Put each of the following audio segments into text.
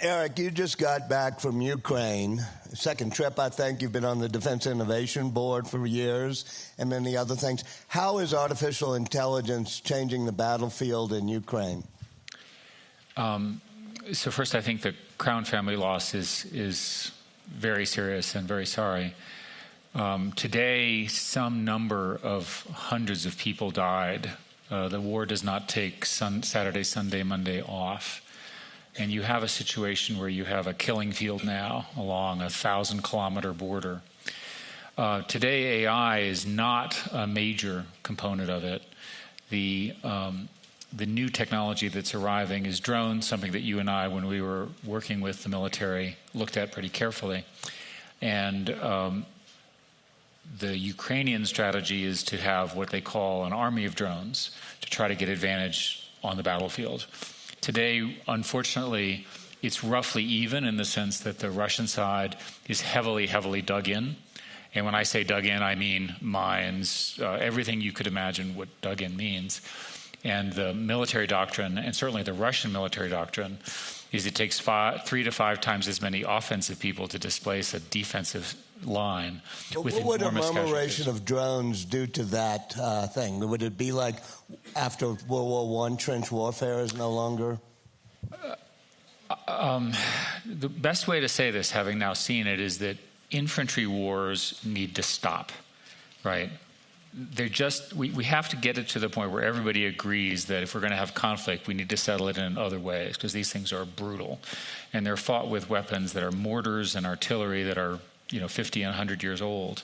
Eric, you just got back from Ukraine. Second trip, I think. You've been on the Defense Innovation Board for years and many other things. How is artificial intelligence changing the battlefield in Ukraine? So first, I think the Crown family loss is very serious and very sorry. Today, some number of hundreds of people died. The war does not take Saturday, Sunday, Monday off. And you have a situation where you have a killing field now along a 1,000-kilometer border. Today, AI is not a major component of it. The new technology that's arriving is drones, something that you and I, when we were working with the military, looked at pretty carefully. And the Ukrainian strategy is to have what they call an army of drones to try to get advantage on the battlefield. Today, unfortunately, it's roughly even in the sense that the Russian side is heavily, heavily dug in. And when I say dug in, I mean mines, everything you could imagine what dug in means. And the military doctrine, and certainly the Russian military doctrine, is it takes 3 to 5 times as many offensive people to displace a defensive line. But what would a murmuration of drones do to that thing? Would it be like after World War I, trench warfare is no longer? The best way to say this, having now seen it, is that infantry wars need to stop, right? They're just, we have to get it to the point where everybody agrees that if we're going to have conflict, we need to settle it in other ways, because these things are brutal. And they're fought with weapons that are mortars and artillery that are 50 and 100 years old.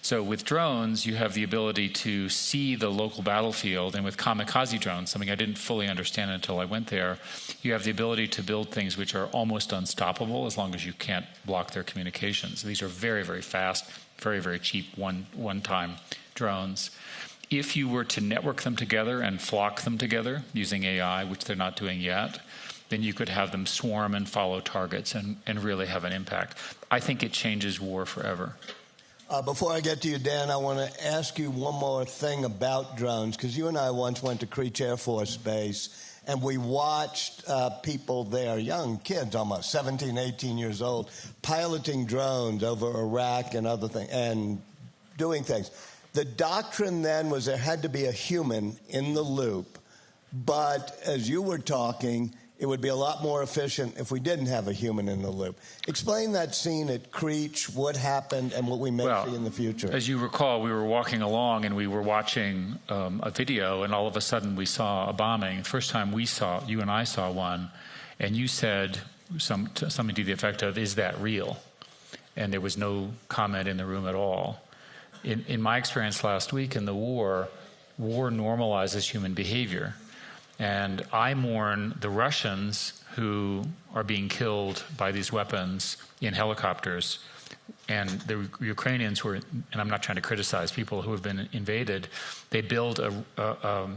So with drones, you have the ability to see the local battlefield, and with kamikaze drones, something I didn't fully understand until I went there, you have the ability to build things which are almost unstoppable as long as you can't block their communications. These are very, very fast, very, very cheap one-time drones. If you were to network them together and flock them together using AI, which they're not doing yet, then you could have them swarm and follow targets and really have an impact. I think it changes war forever. Before I get to you, Dan, I want to ask you one more thing about drones, because you and I once went to Creech Air Force Base, and we watched people there, young kids, almost 17, 18 years old, piloting drones over Iraq and other things, and doing things. The doctrine then was there had to be a human in the loop, but as you were talking, it would be a lot more efficient if we didn't have a human in the loop. Explain that scene at Creech, what happened, and what we may see in the future. As you recall, we were walking along and we were watching a video, and all of a sudden we saw a bombing. The first time you and I saw one, and you said something to the effect of, "Is that real?" And there was no comment in the room at all. In my experience last week in the war normalizes human behavior. And I mourn the Russians who are being killed by these weapons in helicopters, and the Ukrainians who are, and I'm not trying to criticize people who have been invaded, they build a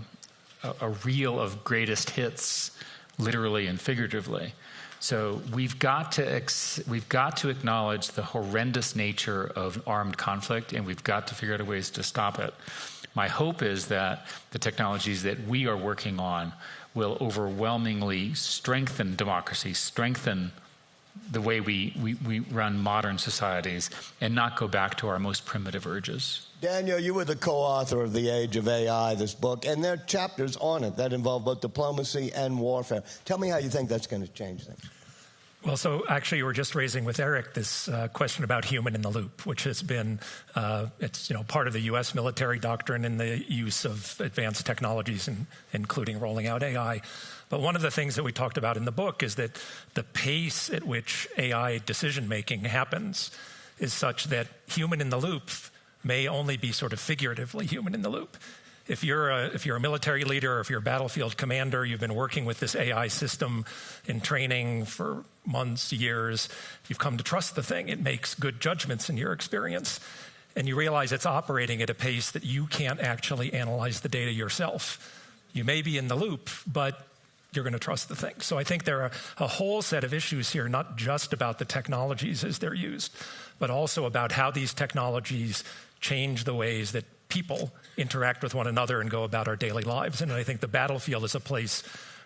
reel of greatest hits, literally and figuratively. So we've got to acknowledge the horrendous nature of armed conflict, and we've got to figure out ways to stop it. My hope is that the technologies that we are working on will overwhelmingly strengthen democracy, strengthen the way we run modern societies, and not go back to our most primitive urges. Daniel, you were the co-author of The Age of AI, this book, and there are chapters on it that involve both diplomacy and warfare. Tell me how you think that's going to change things. Well, so actually you were just raising with Eric this question about human in the loop, which has been, it's part of the U.S. military doctrine in the use of advanced technologies, including rolling out AI. But one of the things that we talked about in the book is that the pace at which AI decision-making happens is such that human in the loop may only be sort of figuratively human in the loop. If you're a military leader or if you're a battlefield commander, you've been working with this AI system in training for months, years, you've come to trust the thing. It makes good judgments in your experience. And you realize it's operating at a pace that you can't actually analyze the data yourself. You may be in the loop, but you're going to trust the thing. So I think there are a whole set of issues here, not just about the technologies as they're used, but also about how these technologies change the ways that people interact with one another and go about our daily lives. And I think the battlefield is a place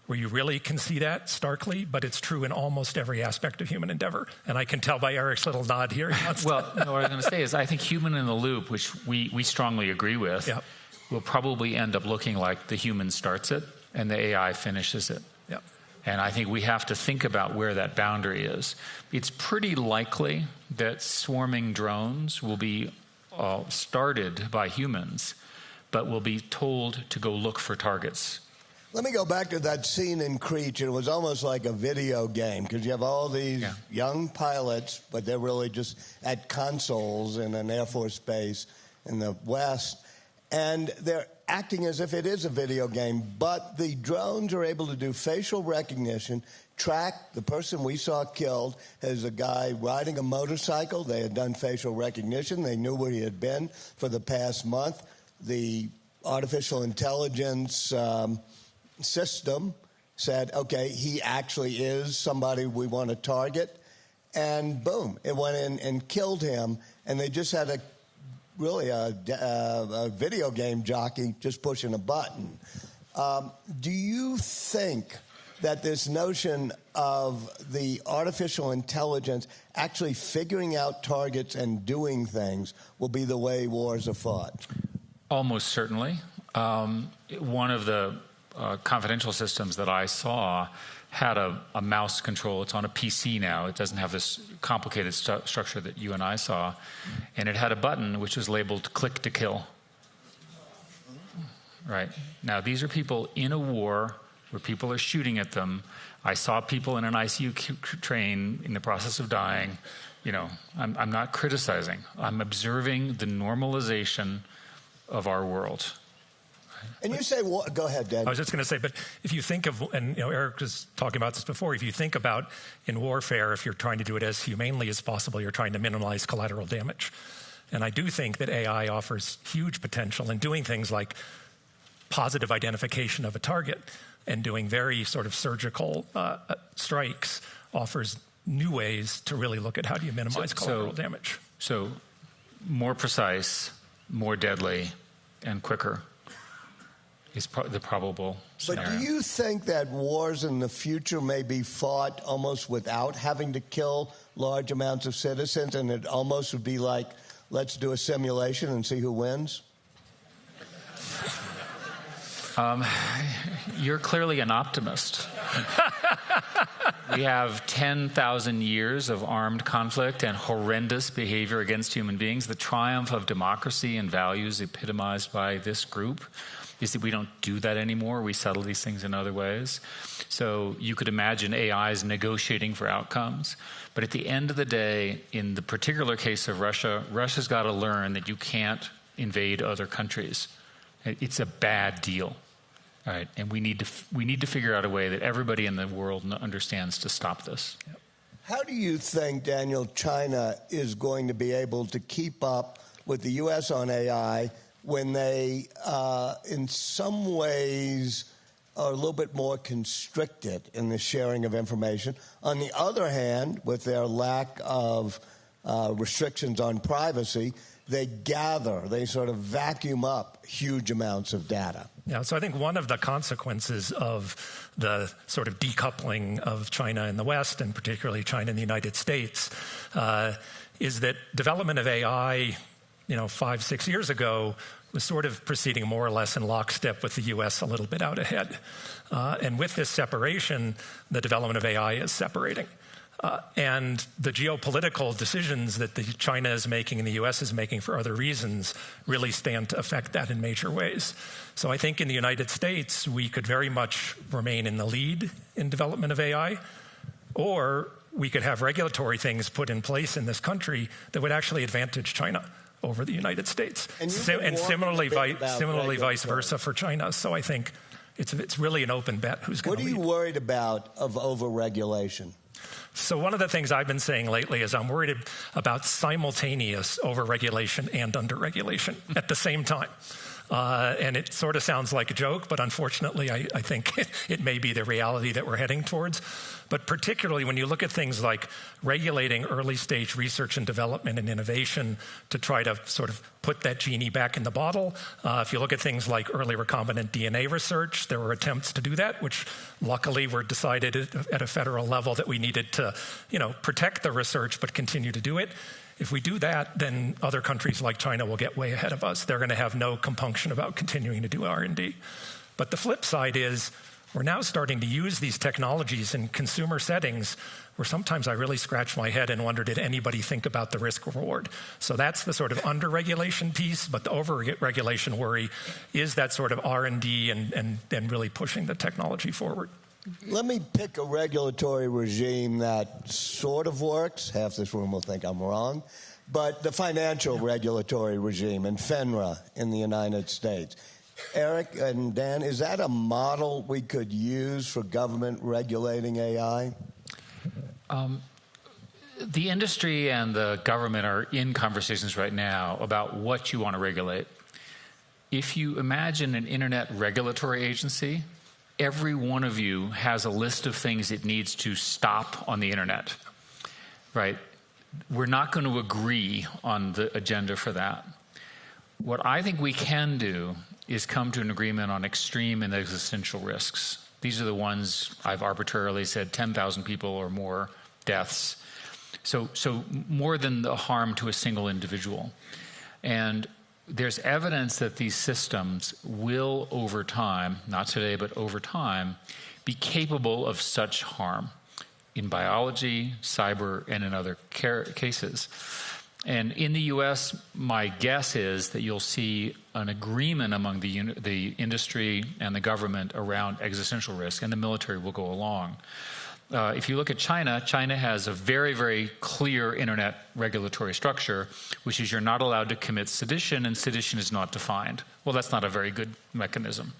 where you really can see that starkly, but it's true in almost every aspect of human endeavor. And I can tell by Eric's little nod here. Well, no, what I was going to say is I think human in the loop, which we strongly agree with, Yep. will probably end up looking like the human starts it and the AI finishes it. Yep. And I think we have to think about where that boundary is. It's pretty likely that swarming drones will be started by humans, but will be told to go look for targets. Let me go back to that scene in Creech. It was almost like a video game because you have all these young pilots, but they're really just at consoles in an Air Force base in the West. And they're acting as if it is a video game, but the drones are able to do facial recognition, track the person we saw killed as a guy riding a motorcycle. They had done facial recognition. They knew where he had been for the past month. The artificial intelligence system said, okay, he actually is somebody we want to target. And boom, it went in and killed him. And they just had a video game jockey just pushing a button. Do you think that this notion of the artificial intelligence actually figuring out targets and doing things will be the way wars are fought? Almost certainly. One of the confidential systems that I saw had a mouse control. It's on a PC now. It doesn't have this complicated structure that you and I saw. And it had a button which was labeled click to kill. Right. Now, these are people in a war where people are shooting at them. I saw people in an ICU train in the process of dying. You know, I'm not criticizing. I'm observing the normalization of our world. And you say, well, go ahead, Dan. I was just going to say, but if you think of, and Eric was talking about this before, if you think about in warfare, if you're trying to do it as humanely as possible, you're trying to minimize collateral damage. And I do think that AI offers huge potential in doing things like positive identification of a target and doing very sort of surgical strikes offers new ways to really look at how do you minimize collateral damage. So more precise, more deadly, and quicker is the probable scenario. But do you think that wars in the future may be fought almost without having to kill large amounts of citizens, and it almost would be like, let's do a simulation and see who wins? You're clearly an optimist. We have 10,000 years of armed conflict and horrendous behavior against human beings. The triumph of democracy and values epitomized by this group is that we don't do that anymore. We settle these things in other ways. So you could imagine AIs negotiating for outcomes. But at the end of the day, in the particular case of Russia, Russia's got to learn that you can't invade other countries. It's a bad deal. All right, and we need to figure out a way that everybody in the world understands to stop this. Yep. How do you think, Daniel, China is going to be able to keep up with the U.S. on AI when they, in some ways, are a little bit more constricted in the sharing of information? On the other hand, with their lack of restrictions on privacy, they sort of vacuum up huge amounts of data. Yeah, so I think one of the consequences of the sort of decoupling of China and the West, and particularly China and the United States, is that development of AI, 5-6 years ago, was sort of proceeding more or less in lockstep with the U.S. a little bit out ahead. And with this separation, the development of AI is separating. And the geopolitical decisions that China is making and the U.S. is making for other reasons really stand to affect that in major ways. So I think in the United States, we could very much remain in the lead in development of AI, or we could have regulatory things put in place in this country that would actually advantage China over the United States. And similarly vice versa for China. So I think it's really an open bet who's going to lead. What are you worried about of overregulation? So one of the things I've been saying lately is I'm worried about simultaneous overregulation and underregulation at the same time. And it sort of sounds like a joke, but unfortunately, I think it may be the reality that we're heading towards. But particularly when you look at things like regulating early stage research and development and innovation to try to sort of put that genie back in the bottle. If you look at things like early recombinant DNA research, there were attempts to do that, which luckily were decided at a federal level that we needed to, protect the research but continue to do it. If we do that, then other countries like China will get way ahead of us. They're going to have no compunction about continuing to do R&D. But the flip side is we're now starting to use these technologies in consumer settings where sometimes I really scratch my head and wonder, did anybody think about the risk reward? So that's the sort of under-regulation piece, but the over-regulation worry is that sort of R&D and really pushing the technology forward. Let me pick a regulatory regime that sort of works. Half this room will think I'm wrong. But the financial regulatory regime and FINRA in the United States. Eric and Dan, is that a model we could use for government regulating AI? The industry and the government are in conversations right now about what you want to regulate. If you imagine an internet regulatory agency, every one of you has a list of things it needs to stop on the internet, right? We're not going to agree on the agenda for that. What I think we can do is come to an agreement on extreme and existential risks. These are the ones I've arbitrarily said 10,000 people or more deaths. So more than the harm to a single individual. And there's evidence that these systems will, over time, not today, but over time, be capable of such harm in biology, cyber, and in other cases. And in the U.S., my guess is that you'll see an agreement among the industry and the government around existential risk, and the military will go along. If you look at China, China has a very, very clear internet regulatory structure, which is you're not allowed to commit sedition, and sedition is not defined. Well, that's not a very good mechanism.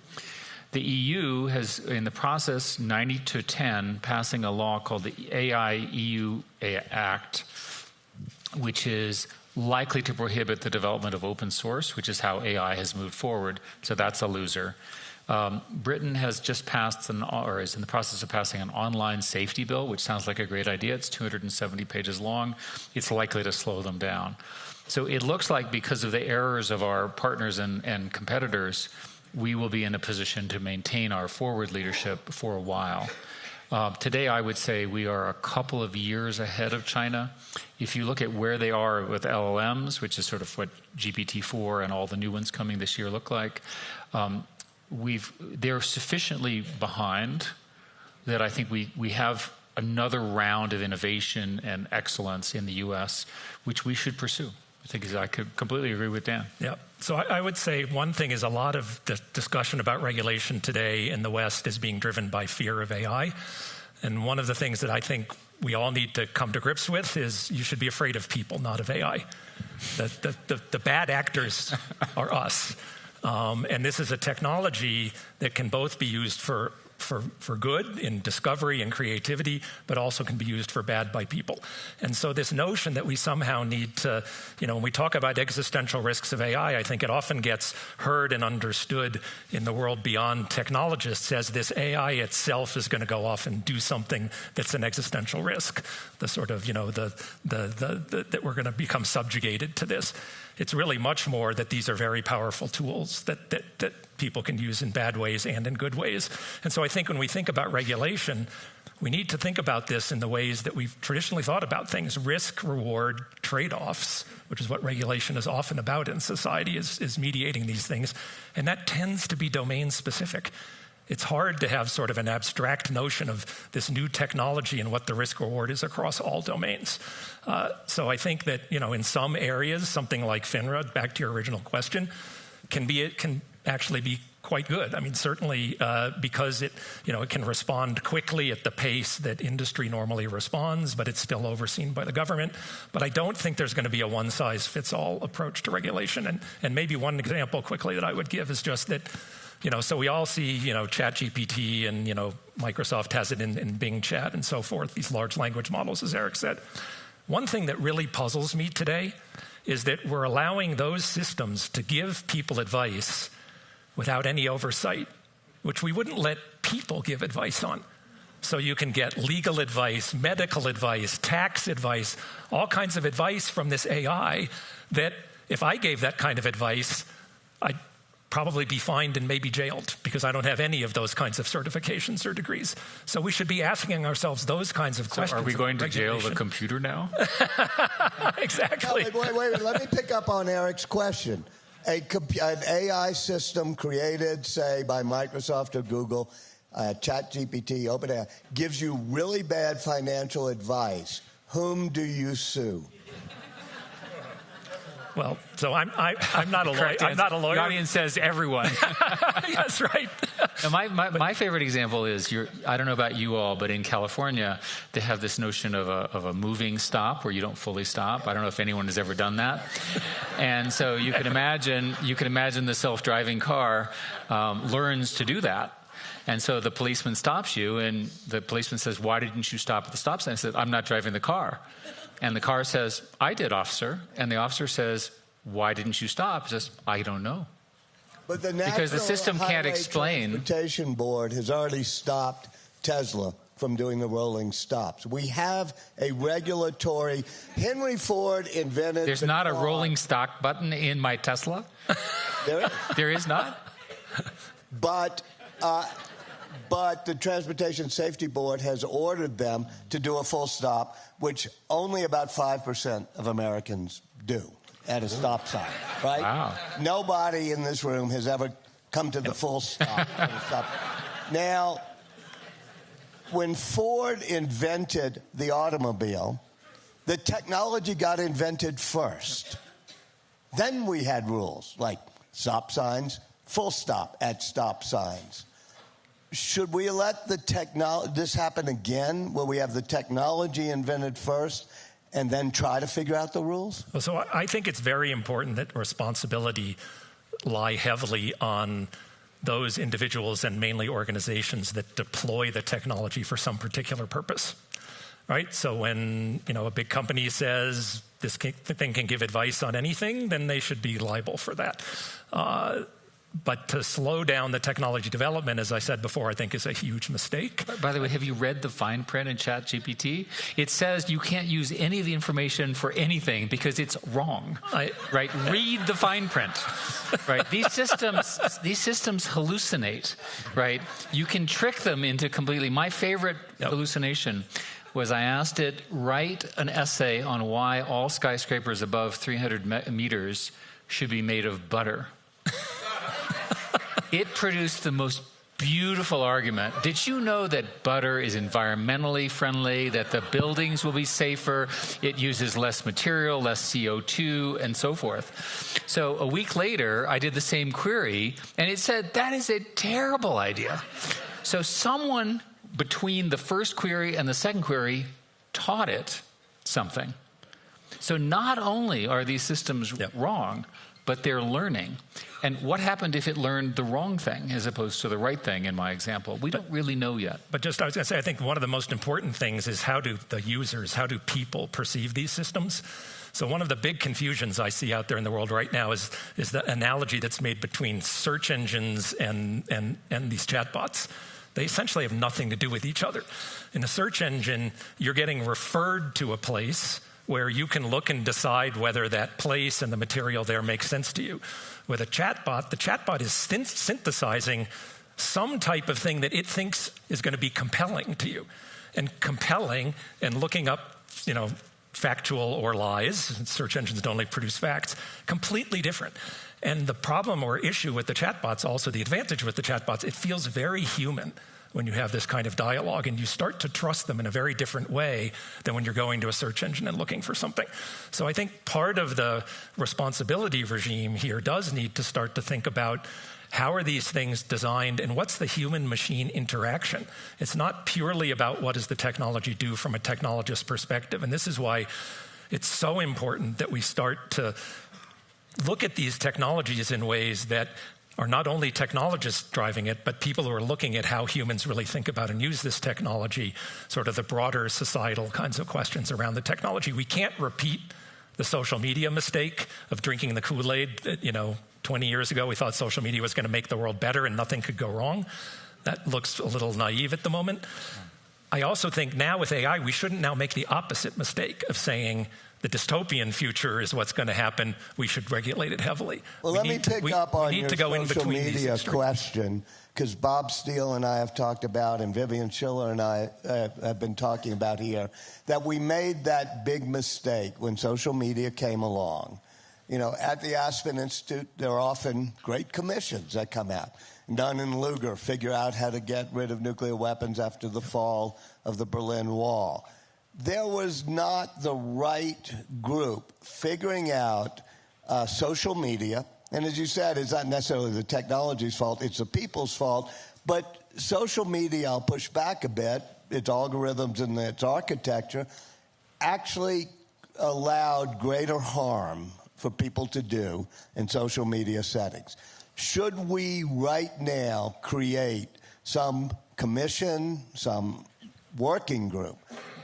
The EU has, in the process, 90-10, passing a law called the AI-EU Act, which is likely to prohibit the development of open source, which is how AI has moved forward. So that's a loser. Britain has just passed, or is in the process of passing, an online safety bill, which sounds like a great idea. It's 270 pages long. It's likely to slow them down. So it looks like because of the errors of our partners and competitors, we will be in a position to maintain our forward leadership for a while. Today, I would say we are a couple of years ahead of China. If you look at where they are with LLMs, which is sort of what GPT-4 and all the new ones coming this year look like, they're sufficiently behind that I think we have another round of innovation and excellence in the U.S., which we should pursue. I could completely agree with Dan. Yeah. So I would say one thing is a lot of the discussion about regulation today in the West is being driven by fear of AI. And one of the things that I think we all need to come to grips with is you should be afraid of people, not of AI. The bad actors are us. And this is a technology that can both be used for good in discovery and creativity, but also can be used for bad by people. And so this notion that we somehow need to, when we talk about existential risks of AI, I think it often gets heard and understood in the world beyond technologists as this AI itself is going to go off and do something that's an existential risk. The sort of, that we're going to become subjugated to this. It's really much more that these are very powerful tools that people can use in bad ways and in good ways. And so I think when we think about regulation, we need to think about this in the ways that we've traditionally thought about things. Risk, reward, trade-offs, which is what regulation is often about in society, is mediating these things. And that tends to be domain-specific. It's hard to have sort of an abstract notion of this new technology and what the risk reward is across all domains. So I think that, in some areas, something like FINRA, back to your original question, can actually be quite good. I mean, certainly because it can respond quickly at the pace that industry normally responds, but it's still overseen by the government. But I don't think there's going to be a one-size-fits-all approach to regulation. And maybe one example quickly that I would give is just that, so we all see, ChatGPT and, Microsoft has it in Bing Chat and so forth, these large language models, as Eric said. One thing that really puzzles me today is that we're allowing those systems to give people advice without any oversight, which we wouldn't let people give advice on. So you can get legal advice, medical advice, tax advice, all kinds of advice from this AI that if I gave that kind of advice, I'd probably be fined and maybe jailed because I don't have any of those kinds of certifications or degrees. So we should be asking ourselves those kinds of questions. Are we going to jail the computer now? Exactly. No, wait, let me pick up on Eric's question. An AI system created, say, by Microsoft or Google, ChatGPT, OpenAI, gives you really bad financial advice. Whom do you sue? Well, so I'm not a lawyer. I'm not a lawyer. The audience says everyone. That's right. Now my favorite example is I don't know about you all, but in California they have this notion of a moving stop where you don't fully stop. I don't know if anyone has ever done that. And so you can imagine the self-driving car learns to do that. And so the policeman stops you, and the policeman says, "Why didn't you stop at the stop sign?" I said, "I'm not driving the car." And the car says, "I did, officer." And the officer says, "Why didn't you stop?" He says, "I don't know." But the because the system can't explain. The Transportation Board has already stopped Tesla from doing the rolling stops. We have a regulatory. Henry Ford invented. There's not a rolling stop button in my Tesla. There is. There is not. But the Transportation Safety Board has ordered them to do a full stop, which only about 5% of Americans do at a stop sign, right? Wow. Nobody in this room has ever come to the full stop. Now, when Ford invented the automobile, the technology got invented first. Then we had rules like stop signs, full stop at stop signs. Should we let this happen again, where we have the technology invented first and then try to figure out the rules? Well, so I think it's very important that responsibility lie heavily on those individuals and mainly organizations that deploy the technology for some particular purpose, right? So when a big company says this thing can give advice on anything, then they should be liable for that. But to slow down the technology development, as I said before, I think is a huge mistake. By the way, have you read the fine print in ChatGPT? It says you can't use any of the information for anything because it's wrong. Right? Read the fine print. Right? These systems hallucinate. Right? You can trick them into completely. My favorite hallucination was I asked it, write an essay on why all skyscrapers above 300 meters should be made of butter. It produced the most beautiful argument. Did you know that butter is environmentally friendly, that the buildings will be safer, it uses less material, less CO2, and so forth? So a week later, I did the same query, and it said, that is a terrible idea. So someone between the first query and the second query taught it something. So not only are these systems wrong, but they're learning. And what happened if it learned the wrong thing as opposed to the right thing in my example? We don't really know yet. But just, I was going to say, I think one of the most important things is how do people perceive these systems? So one of the big confusions I see out there in the world right now is the analogy that's made between search engines and these chatbots. They essentially have nothing to do with each other. In a search engine, you're getting referred to a place where you can look and decide whether that place and the material there makes sense to you. With a chatbot, the chatbot is synthesizing some type of thing that it thinks is going to be compelling to you. And compelling and looking up, factual or lies, search engines don't only produce facts, completely different. And the problem or issue with the chatbots, also the advantage with the chatbots, it feels very human when you have this kind of dialogue, and you start to trust them in a very different way than when you're going to a search engine and looking for something. So I think part of the responsibility regime here does need to start to think about how are these things designed and what's the human-machine interaction. It's not purely about what does the technology do from a technologist perspective, and this is why it's so important that we start to look at these technologies in ways that are not only technologists driving it, but people who are looking at how humans really think about and use this technology, sort of the broader societal kinds of questions around the technology. We can't repeat the social media mistake of drinking the Kool-Aid, 20 years ago, we thought social media was going to make the world better and nothing could go wrong. That looks a little naive at the moment. I also think now with AI, we shouldn't now make the opposite mistake of saying the dystopian future is what's going to happen. We should regulate it heavily. Well, let me pick up on your social media question, because Bob Steele and I have talked about, and Vivian Schiller and I have been talking about here, that we made that big mistake when social media came along. You know, at the Aspen Institute, there are often great commissions that come out. Dunn and Lugar figure out how to get rid of nuclear weapons after the fall of the Berlin Wall. There was not the right group figuring out social media. And as you said, it's not necessarily the technology's fault, it's the people's fault. But social media, I'll push back a bit, its algorithms and its architecture actually allowed greater harm for people to do in social media settings. Should we right now create some commission, some working group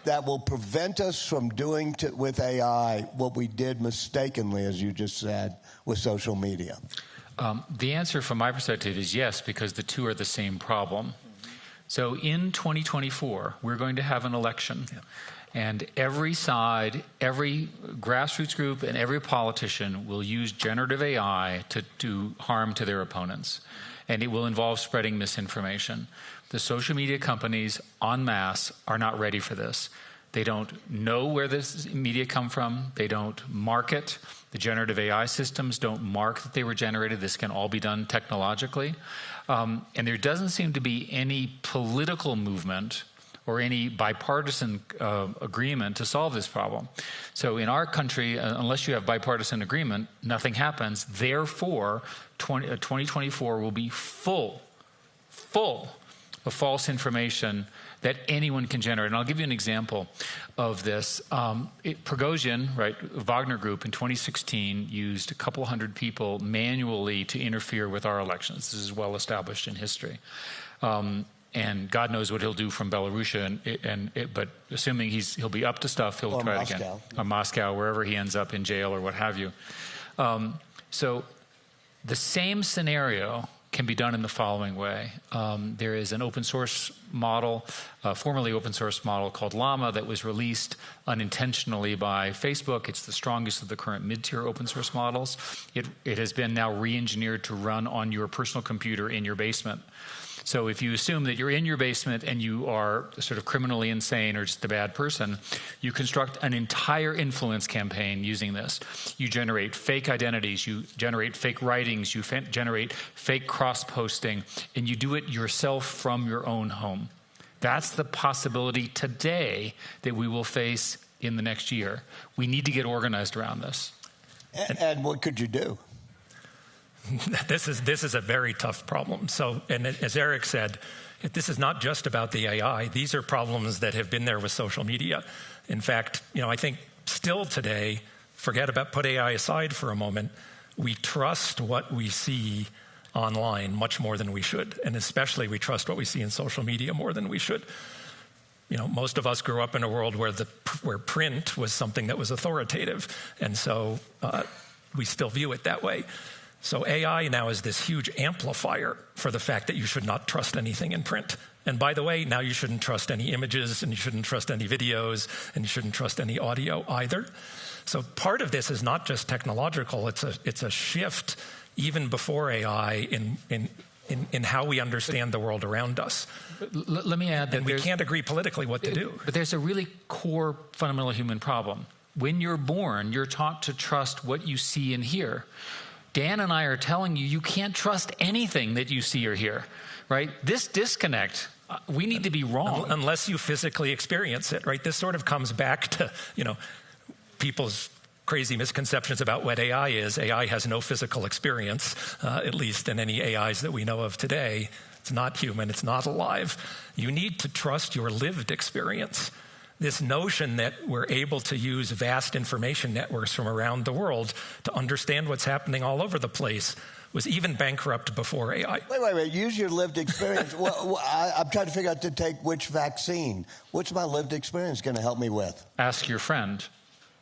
that will prevent us from doing with AI what we did mistakenly, as you just said, with social media? The answer from my perspective is yes, because the two are the same problem. So in 2024, we're going to have an election. Yeah. And every side, every grassroots group, and every politician will use generative AI to do harm to their opponents. And it will involve spreading misinformation. The social media companies en masse are not ready for this. They don't know where this media come from. They don't market. The generative AI systems don't mark that they were generated. This can all be done technologically. And there doesn't seem to be any political movement or any bipartisan agreement to solve this problem. So in our country, unless you have bipartisan agreement, nothing happens. Therefore, 2024 will be full of false information that anyone can generate. And I'll give you an example of this. Prigozhin, right, Wagner Group in 2016 used a couple hundred people manually to interfere with our elections. This is well established in history. And God knows what he'll do from Belarus, but assuming he'll be up to stuff, he'll try it again. Or Moscow, wherever he ends up in jail or what have you. So the same scenario can be done in the following way. There is an open source model, formerly open source model called Llama that was released unintentionally by Facebook. It's the strongest of the current mid-tier open source models. It has been now re-engineered to run on your personal computer in your basement. So if you assume that you're in your basement and you are sort of criminally insane or just a bad person, you construct an entire influence campaign using this. You generate fake identities, you generate fake writings, you generate fake cross-posting, and you do it yourself from your own home. That's the possibility today that we will face in the next year. We need to get organized around this. And what could you do? This is a very tough problem. So, and as Eric said, this is not just about the AI. These are problems that have been there with social media. In fact, I think still today, put AI aside for a moment, we trust what we see online much more than we should. And especially we trust what we see in social media more than we should. Most of us grew up in a world where print was something that was authoritative. And so we still view it that way. So AI now is this huge amplifier for the fact that you should not trust anything in print. And by the way, now you shouldn't trust any images, and you shouldn't trust any videos, and you shouldn't trust any audio either. So part of this is not just technological, it's a shift even before AI in how we understand the world around us. Let me add that and we can't agree politically what to do. But there's a really core fundamental human problem. When you're born, you're taught to trust what you see and hear. Dan and I are telling you, you can't trust anything that you see or hear, right? This disconnect, we need to be wrong. Unless you physically experience it, right? This sort of comes back to, people's crazy misconceptions about what AI is. AI has no physical experience, at least in any AIs that we know of today. It's not human, it's not alive. You need to trust your lived experience. This notion that we're able to use vast information networks from around the world to understand what's happening all over the place was even bankrupt before AI. Wait. Use your lived experience. I'm trying to figure out to take which vaccine. What's my lived experience going to help me with? Ask your friend.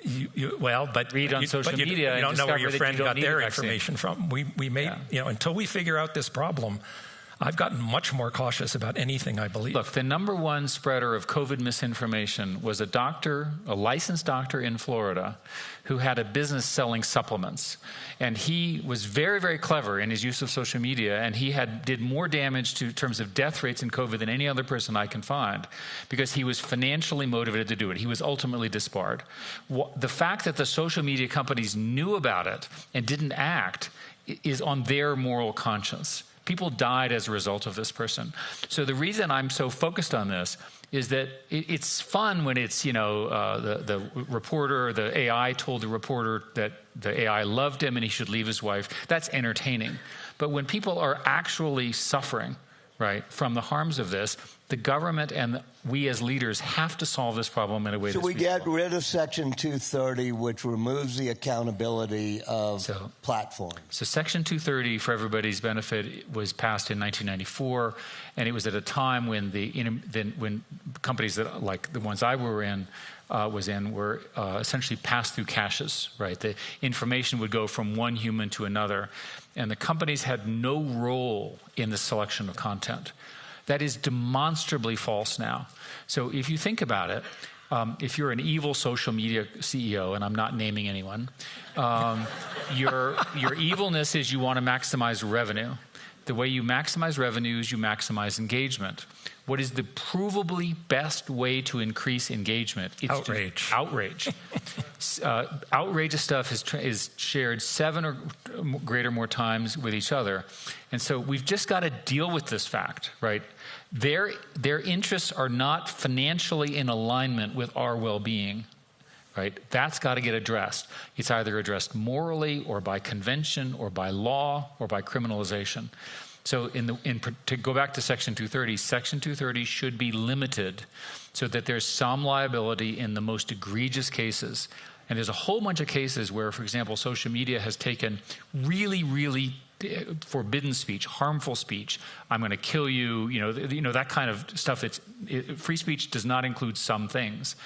But read on social media. You don't know where your friend got their information from. We may, until we figure out this problem, I've gotten much more cautious about anything I believe. Look, the number one spreader of COVID misinformation was a doctor, a licensed doctor in Florida, who had a business selling supplements. And he was very, very clever in his use of social media, and he did more damage in terms of death rates in COVID than any other person I can find, because he was financially motivated to do it. He was ultimately disbarred. The fact that the social media companies knew about it and didn't act is on their moral conscience. People died as a result of this person. So the reason I'm so focused on this is that it's fun when it's, the reporter, the AI told the reporter that the AI loved him and he should leave his wife. That's entertaining. But when people are actually suffering, right, from the harms of this, the government and we as leaders have to solve this problem in a way that's we get rid of Section 230, which removes the accountability of platforms. So Section 230, for everybody's benefit, was passed in 1994, and it was at a time when when companies that, like the ones I were were essentially pass-through caches, right? The information would go from one human to another, and the companies had no role in the selection of content. That is demonstrably false now. So if you think about it, if you're an evil social media CEO, and I'm not naming anyone, your evilness is you want to maximize revenue. The way you maximize revenue is you maximize engagement. What is the provably best way to increase engagement? It's outrage. Outrage. Outrageous stuff is shared 7 or greater more times with each other. And so we've just got to deal with this fact, right? Their interests are not financially in alignment with our well-being, right? That's got to get addressed. It's either addressed morally or by convention or by law or by criminalization. So to go back to Section 230, Section 230 should be limited so that there's some liability in the most egregious cases. And there's a whole bunch of cases where, for example, social media has taken really, really forbidden speech, harmful speech. I'm going to kill you, that kind of stuff. Free speech does not include some things.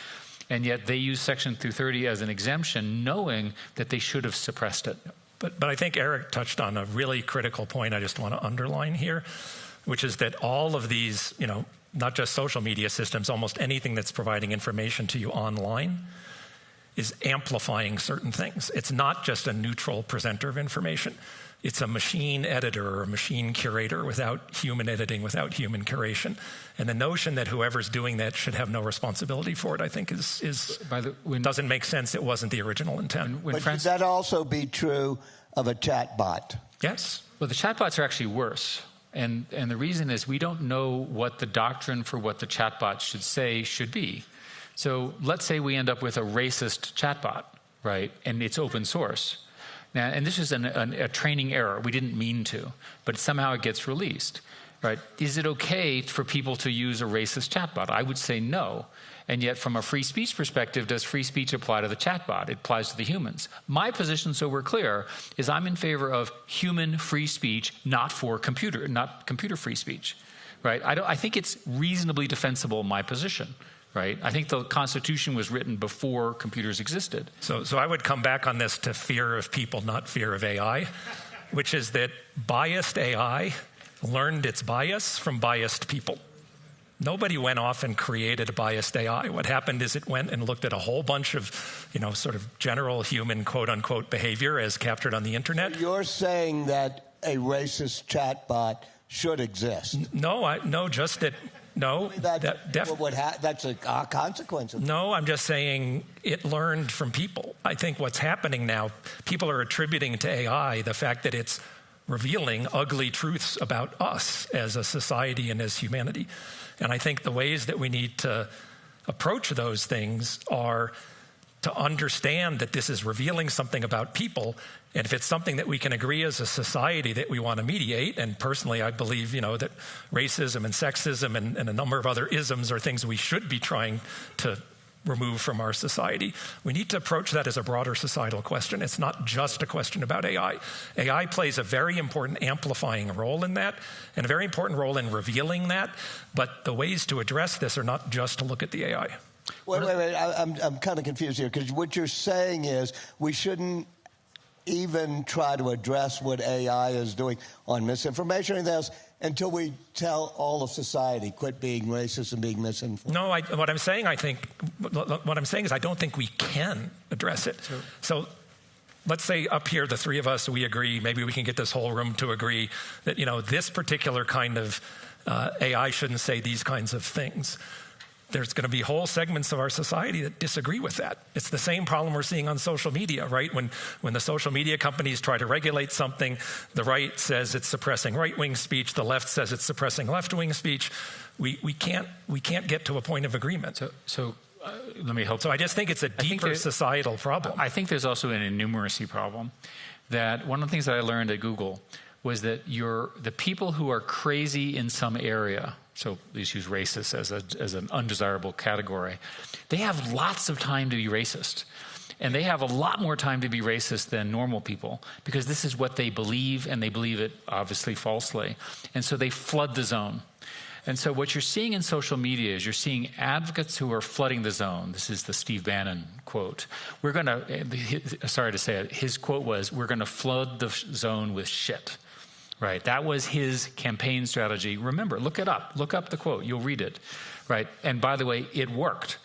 And yet they use Section 230 as an exemption, knowing that they should have suppressed it. But I think Eric touched on a really critical point I just want to underline here, which is that all of these, not just social media systems, almost anything that's providing information to you online is amplifying certain things. It's not just a neutral presenter of information. It's a machine editor or a machine curator without human editing, without human curation. And the notion that whoever's doing that should have no responsibility for it, I think, doesn't make sense. It wasn't the original intent. But should that also be true of a chatbot? Yes. Well, the chatbots are actually worse. And the reason is we don't know what the doctrine for what the chatbot should be. So let's say we end up with a racist chatbot, right? And it's open source. Now, and this is a training error. We didn't mean to, but somehow it gets released, right? Is it okay for people to use a racist chatbot? I would say no. And yet, from a free speech perspective, does free speech apply to the chatbot? It applies to the humans. My position, so we're clear, is I'm in favor of human free speech, not computer free speech, right? I think it's reasonably defensible, my position. Right? I think the Constitution was written before computers existed. So I would come back on this to fear of people, not fear of AI, which is that biased AI learned its bias from biased people. Nobody went off and created a biased AI. What happened is it went and looked at a whole bunch of, sort of general human quote-unquote behavior as captured on the internet. So you're saying that a racist chatbot should exist? No, just that... No, that's a consequence. No, I'm just saying it learned from people. I think what's happening now, people are attributing to AI the fact that it's revealing ugly truths about us as a society and as humanity. And I think the ways that we need to approach those things are to understand that this is revealing something about people. And if it's something that we can agree as a society that we want to mediate, and personally I believe, that racism and sexism and a number of other isms are things we should be trying to remove from our society, we need to approach that as a broader societal question. It's not just a question about AI. AI plays a very important amplifying role in that, and a very important role in revealing that, but the ways to address this are not just to look at the AI. Wait. I'm kind of confused here, because what you're saying is we shouldn't even try to address what AI is doing on misinformation or anything else until we tell all of society, quit being racist and being misinformed. No, what I'm saying is I don't think we can address it. So let's say up here, the three of us, we agree, maybe we can get this whole room to agree that, this particular kind of AI shouldn't say these kinds of things. There's going to be whole segments of our society that disagree with that. It's the same problem we're seeing on social media, right? When the social media companies try to regulate something, the right says it's suppressing right-wing speech, the left says it's suppressing left-wing speech. We can't get to a point of agreement. So let me help. So I just think it's a deeper societal problem. I think there's also an innumeracy problem. That one of the things that I learned at Google was that the people who are crazy in some area, so let's use racist as an undesirable category, they have lots of time to be racist. And they have a lot more time to be racist than normal people, because this is what they believe, and they believe it obviously falsely. And so they flood the zone. And so what you're seeing in social media is you're seeing advocates who are flooding the zone. This is the Steve Bannon quote. Sorry to say it, his quote was, "We're going to flood the zone with shit." Right, that was his campaign strategy. Remember, look it up. Look up the quote. You'll read it. Right, and by the way, it worked.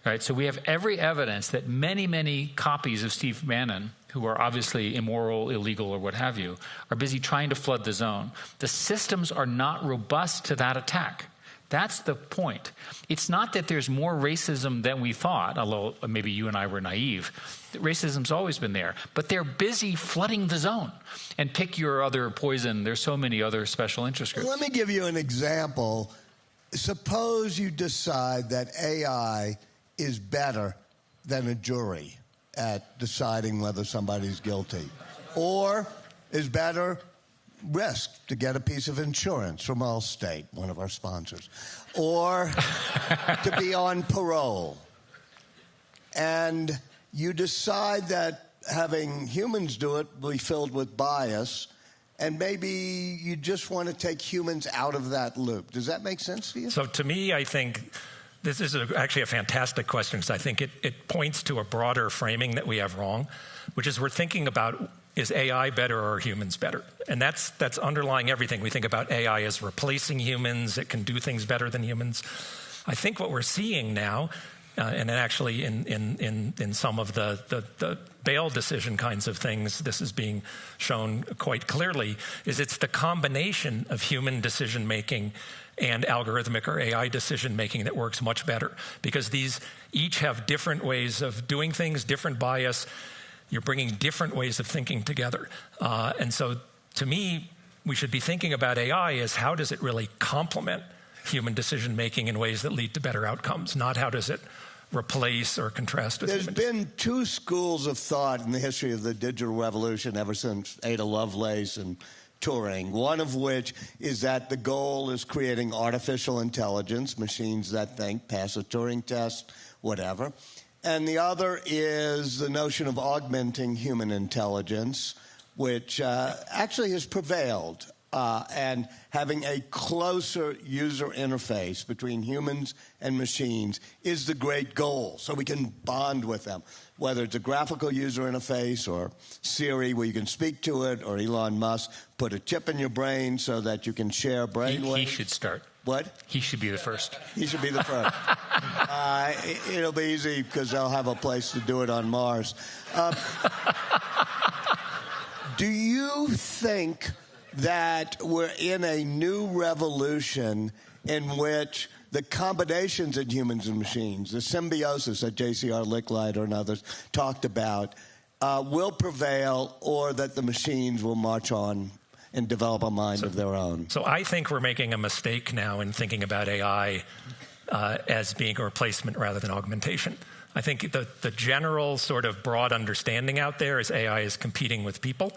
Right, so we have every evidence that many, many copies of Steve Bannon, who are obviously immoral, illegal, or what have you, are busy trying to flood the zone. The systems are not robust to that attack. That's the point. It's not that there's more racism than we thought, although maybe you and I were naive. Racism's always been there. But they're busy flooding the zone. And pick your other poison. There's so many other special interest groups. Let me give you an example. Suppose you decide that AI is better than a jury at deciding whether somebody's guilty, or is better risk to get a piece of insurance from Allstate, one of our sponsors, or to be on parole. And you decide that having humans do it will be filled with bias, and maybe you just want to take humans out of that loop. Does that make sense to you? So to me, I think this is actually a fantastic question, because I think it points to a broader framing that we have wrong, which is we're thinking about, is AI better or are humans better? And that's underlying everything. We think about AI as replacing humans. It can do things better than humans. I think what we're seeing now, and actually in some of the bail decision kinds of things, this is being shown quite clearly, is it's the combination of human decision-making and algorithmic or AI decision-making that works much better, because these each have different ways of doing things, different bias. You're bringing different ways of thinking together. And so to me, we should be thinking about AI as how does it really complement human decision-making in ways that lead to better outcomes, not how does it replace or contrast with humans. There's been two schools of thought in the history of the digital revolution ever since Ada Lovelace and Turing, one of which is that the goal is creating artificial intelligence, machines that think, pass a Turing test, whatever. And the other is the notion of augmenting human intelligence, which actually has prevailed, and having a closer user interface between humans and machines is the great goal, so we can bond with them, whether it's a graphical user interface or Siri where you can speak to it, or Elon Musk put a chip in your brain so that you can share brainwaves. He should start. What? He should be the first. He should be the first. It'll be easy because they'll have a place to do it on Mars. Do you think that we're in a new revolution in which the combinations of humans and machines, the symbiosis that J.C.R. Licklider and others talked about, will prevail, or that the machines will march on and develop a mind of their own? So I think we're making a mistake now in thinking about AI as being a replacement rather than augmentation. I think the general sort of broad understanding out there is AI is competing with people.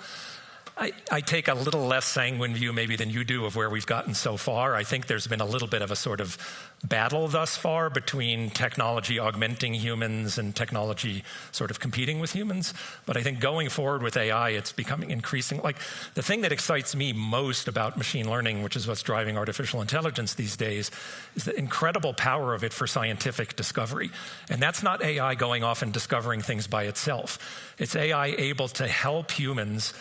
I take a little less sanguine view maybe than you do of where we've gotten so far. I think there's been a little bit of a sort of battle thus far between technology augmenting humans and technology sort of competing with humans. But I think going forward with AI, it's becoming increasing. Like, the thing that excites me most about machine learning, which is what's driving artificial intelligence these days, is the incredible power of it for scientific discovery. And that's not AI going off and discovering things by itself. It's AI able to help humans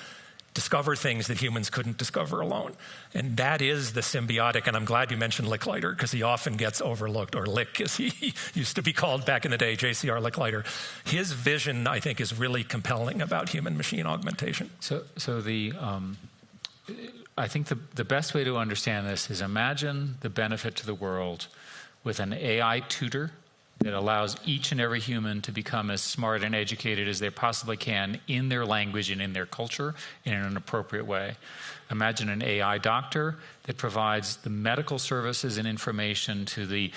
discover things that humans couldn't discover alone. And that is the symbiotic, and I'm glad you mentioned Licklider, because he often gets overlooked, or Lick, as he used to be called back in the day, JCR Licklider. His vision, I think, is really compelling about human-machine augmentation. I think the best way to understand this is imagine the benefit to the world with an AI tutor that allows each and every human to become as smart and educated as they possibly can in their language and in their culture in an appropriate way. Imagine an AI doctor that provides the medical services and information to the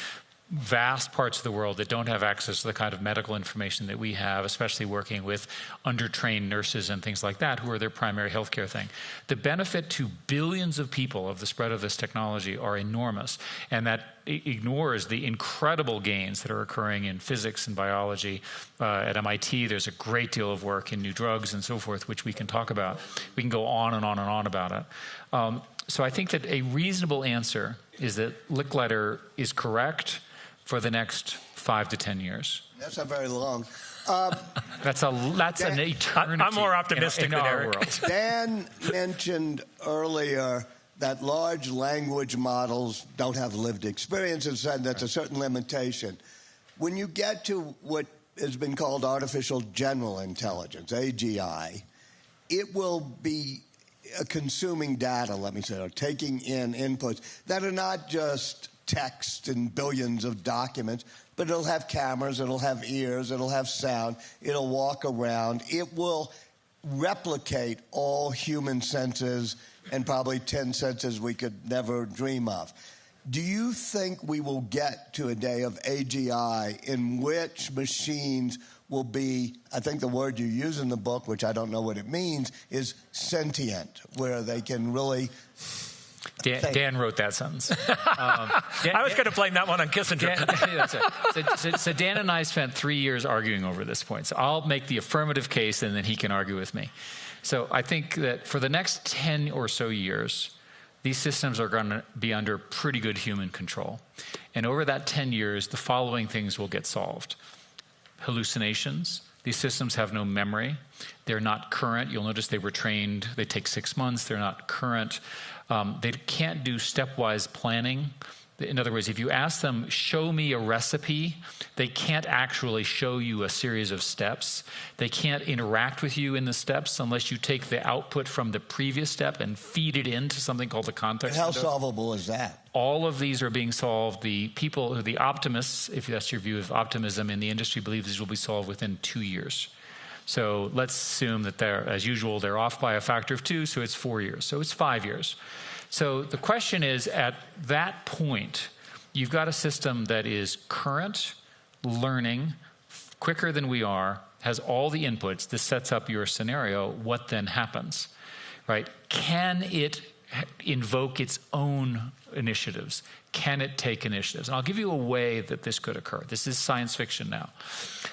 vast parts of the world that don't have access to the kind of medical information that we have, especially working with undertrained nurses and things like that, who are their primary healthcare thing. The benefit to billions of people of the spread of this technology are enormous, and that ignores the incredible gains that are occurring in physics and biology. At MIT, there's a great deal of work in new drugs and so forth, which we can talk about. We can go on and on and on about it. So I think that a reasonable answer is that Licklider is correct for the next 5 to 10 years. That's not very long. That's an eternity. I'm more optimistic than Eric. World. Dan mentioned earlier that large language models don't have lived experience, and said that's a certain limitation. When you get to what has been called artificial general intelligence, AGI, it will be consuming data, let me say, or taking in inputs that are not just text and billions of documents, but it'll have cameras, it'll have ears, it'll have sound, it'll walk around. It will replicate all human senses and probably 10 senses we could never dream of. Do you think we will get to a day of AGI in which machines will be, I think the word you use in the book, which I don't know what it means, is sentient, where they can really... Dan wrote that sentence. I was going to blame that one on Kissinger. That's it. So Dan and I spent 3 years arguing over this point. So I'll make the affirmative case, and then he can argue with me. So I think that for the next 10 or so years, these systems are going to be under pretty good human control. And over that 10 years, the following things will get solved. Hallucinations. These systems have no memory. They're not current. You'll notice they were trained. They take 6 months. They're not current. They can't do stepwise planning. In other words, if you ask them, show me a recipe, they can't actually show you a series of steps. They can't interact with you in the steps unless you take the output from the previous step and feed it into something called the context window. How solvable is that? All of these are being solved. The people, the optimists, if that's your view of optimism in the industry, believe these will be solved within 2 years. So let's assume that they're, as usual, they're off by a factor of 2, so it's 4 years. So it's 5 years. So the question is, at that point, you've got a system that is current, learning, quicker than we are, has all the inputs. This sets up your scenario. What then happens, right? Can it invoke its own initiatives? Can it take initiatives? And I'll give you a way that this could occur. This is science fiction now.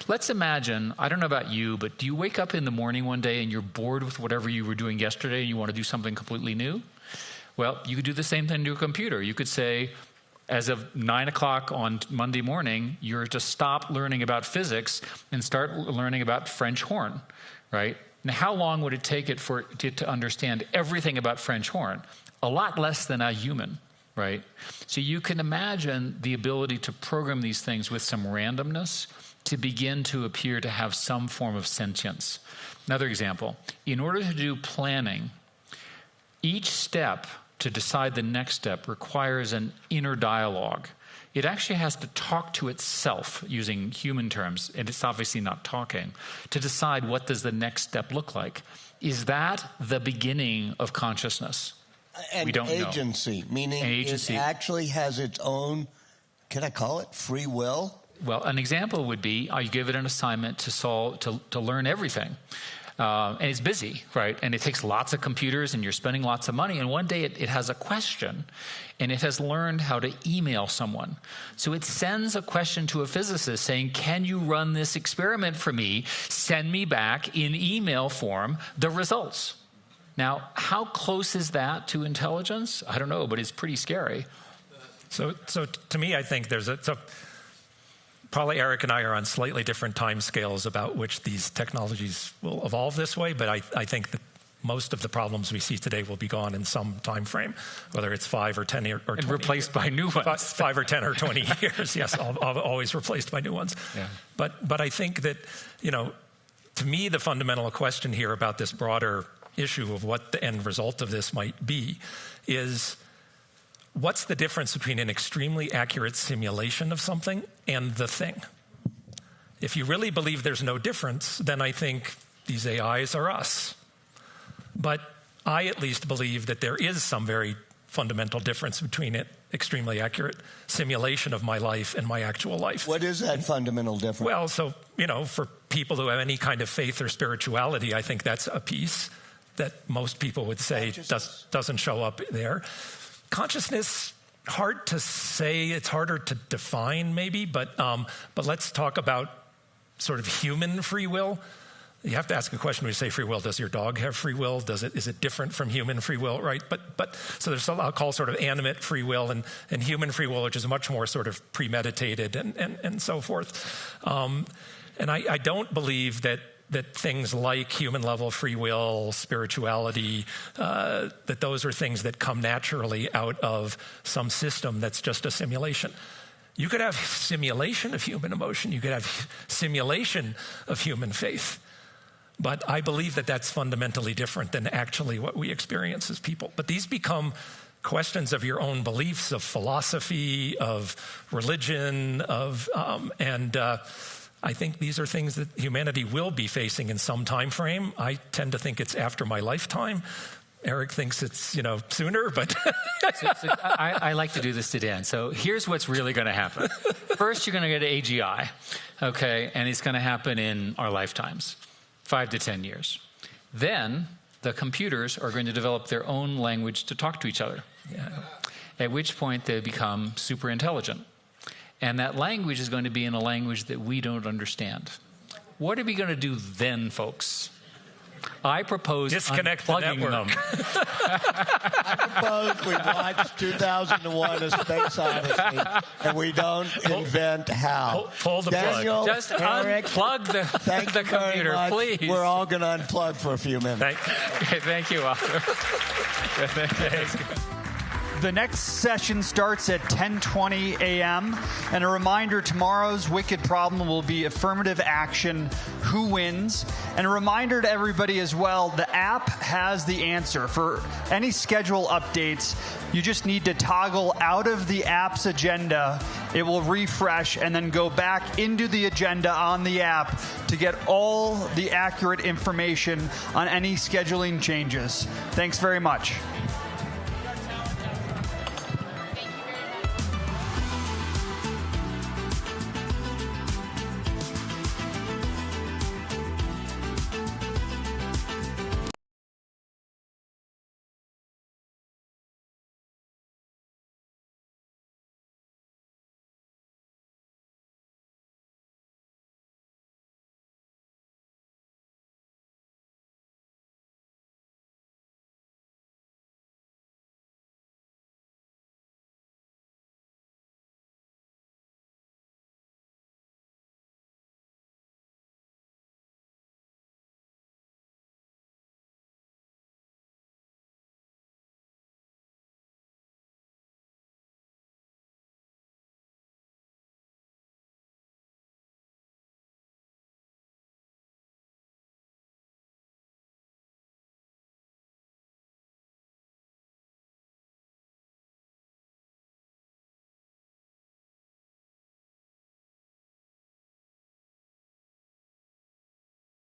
Let's imagine, I don't know about you, but do you wake up in the morning one day and you're bored with whatever you were doing yesterday and you want to do something completely new? Well, you could do the same thing to your computer. You could say, as of 9 o'clock on Monday morning, you're to stop learning about physics and start learning about French horn, right? Now, how long would it take it for it to understand everything about French horn? A lot less than a human, right? So you can imagine the ability to program these things with some randomness to begin to appear to have some form of sentience. Another example, in order to do planning, each step to decide the next step requires an inner dialogue. It actually has to talk to itself using human terms, and it's obviously not talking, to decide what does the next step look like. Is that the beginning of consciousness? And we don't agency, know. Meaning it actually has its own, can I call it free will? Well, an example would be, you give it an assignment to learn everything. And it's busy, right? And it takes lots of computers, and you're spending lots of money. And one day it has a question, and it has learned how to email someone. So it sends a question to a physicist saying, can you run this experiment for me? Send me back in email form the results. Now, how close is that to intelligence? I don't know, but it's pretty scary. So to me, I think probably Eric and I are on slightly different time scales about which these technologies will evolve this way, but I think that most of the problems we see today will be gone in some time frame, whether it's 5 or 10 or 20 and replaced by new ones. 5 or 10 or 20 years, yes, always replaced by new ones. Yeah. But I think that, to me, the fundamental question here about this broader issue of what the end result of this might be is, what's the difference between an extremely accurate simulation of something and the thing? If you really believe there's no difference, then I think these AIs are us. But I at least believe that there is some very fundamental difference between an extremely accurate simulation of my life and my actual life. What is that fundamental difference? Well, so, for people who have any kind of faith or spirituality, I think that's a piece that most people would say doesn't show up there. Consciousness, hard to say. It's harder to define, maybe. But let's talk about sort of human free will. You have to ask a question when you say free will. Does your dog have free will? Is it different from human free will, right? But so there's something I'll call sort of animate free will and human free will, which is much more sort of premeditated and so forth. And I don't believe that things like human level free will, spirituality, that those are things that come naturally out of some system that's just a simulation. You could have simulation of human emotion. You could have simulation of human faith. But I believe that that's fundamentally different than actually what we experience as people. But these become questions of your own beliefs, of philosophy, of religion, I think these are things that humanity will be facing in some time frame. I tend to think it's after my lifetime. Eric thinks it's, sooner, but... I like to do this to Dan. So here's what's really going to happen. First, you're going to get AGI, okay? And it's going to happen in our lifetimes, 5 to 10 years. Then the computers are going to develop their own language to talk to each other, at which point they become super intelligent. And that language is going to be in a language that we don't understand. What are we going to do then, folks? I propose unplugging them. I propose we watch 2001: A Space Odyssey, and we don't invent how. Pull the Daniel, plug. Just Eric, unplug the computer, please. We're all going to unplug for a few minutes. Thank you, Walter. Thanks. The next session starts at 10:20 a.m. And a reminder, tomorrow's Wicked Problem will be affirmative action, who wins? And a reminder to everybody as well, the app has the answer. For any schedule updates, you just need to toggle out of the app's agenda. It will refresh and then go back into the agenda on the app to get all the accurate information on any scheduling changes. Thanks very much.